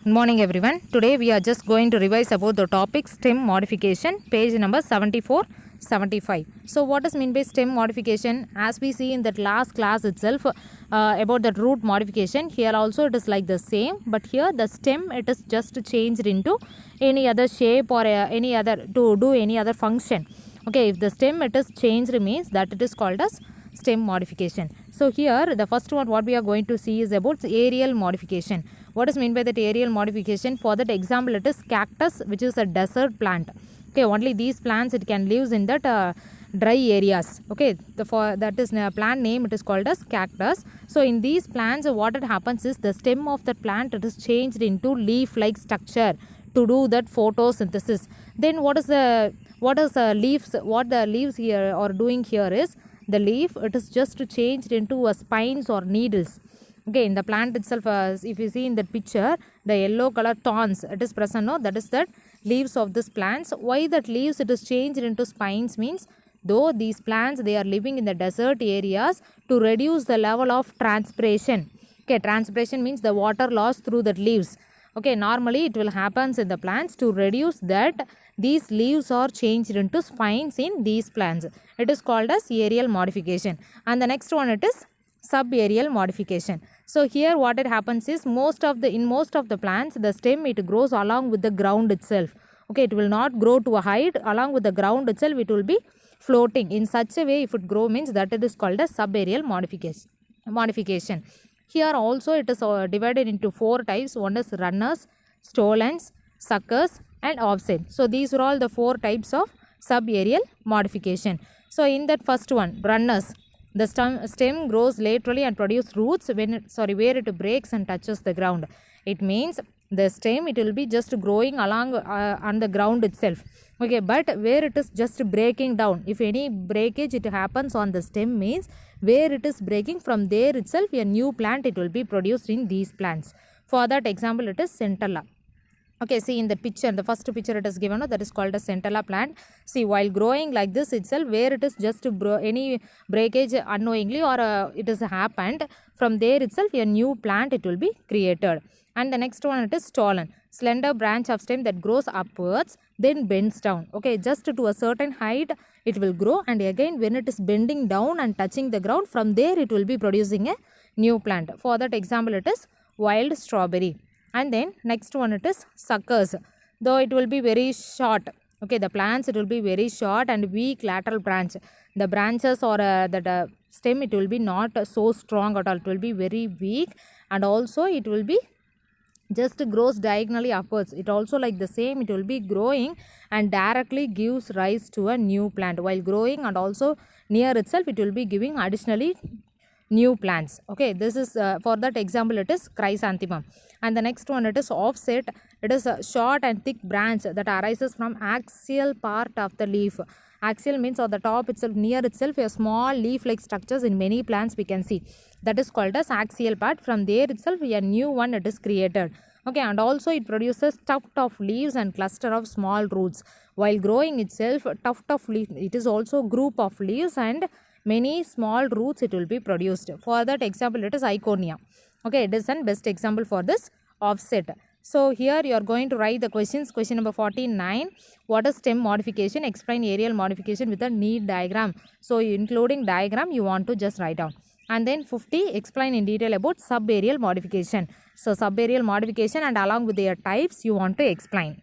Good morning everyone. Today we are just going to revise about the topic stem modification, page number 74, 75. So what does mean by stem modification? As we see in that last class itself about that root modification, here also it is like the same, but here the stem it is just changed into any other shape or any other to do any other function. Okay, if the stem it is changed means that it is called as stem modification. So here the first one what we are going to see is about aerial modification. What is meant by that aerial modification? For that example it is cactus, which is a desert plant. Okay, only these plants it can live in that dry areas. Okay, for that is plant name it is called as cactus. So in these plants what it happens is the stem of that plant it is changed into leaf like structure to do that photosynthesis. Then what the leaves here are doing here is the leaf it is just changed into spines or needles. Okay, in the plant itself, if you see in the picture, the yellow color thorns it is present, no, that is the leaves of this plants. Why that leaves it is changed into spines means, though these plants they are living in the desert areas, to reduce the level of transpiration. Okay, transpiration means the water loss through the leaves. Okay, normally it will happens in the plants. To reduce that, these leaves are changed into spines in these plants. It is called as aerial modification. And the next one it is subaerial modification. So here what it happens is in most of the plants the stem it grows along with the ground itself. Okay, it will not grow to a height. Along with the ground itself it will be floating. In such a way if it grow means that it is called as subaerial modification. Here also it is divided into 4 types. One is runners, stolons, suckers and offset. So these are all the 4 types of subaerial modification. So in that first one, runners, the stem grows laterally and produces roots where it breaks and touches the ground. It means the stem it will be just growing along on the ground itself. Okay, but where it is just breaking down, if any breakage it happens on the stem means where it is breaking, from there itself a new plant it will be produced in these plants. For that example it is centella. Okay, see in the picture, the first picture it is given, that is called a centella plant. See, while growing like this itself, where it is just any breakage unknowingly or it has happened, from there itself a new plant it will be created. And the next one it is stolon, slender branch of stem that grows upwards then bends down. Okay, just to a certain height it will grow, and again when it is bending down and touching the ground, from there it will be producing a new plant. For that example it is wild strawberry. And then next one it is suckers, though it will be very short. Okay, the plants it will be very short and weak lateral branch. The branches or the stem it will be not so strong at all. It will be very weak, and also it will be just grows diagonally upwards. It also like the same, it will be growing and directly gives rise to a new plant. While growing and also near itself it will be giving additionally new plants. Okay, this is for that example it is chrysanthemum. And the next one it is offset. It is a short and thick branch that arises from axial part of the leaf. Axial means on the top itself, near itself a small leaf like structures in many plants we can see. That is called as axial part. From there itself a new one it is created. Okay, and also it produces tuft of leaves and cluster of small roots. While growing itself, tuft of leaf, it is also group of leaves and many small roots it will be produced. For that example it is Iconia. Okay, it is an best example for this offset. So here you are going to write the questions. Question number 49, what is stem modification? Explain aerial modification with a neat diagram. So including diagram you want to just write down. And then 50, explain in detail about subaerial modification. So subaerial modification and along with their types you want to explain.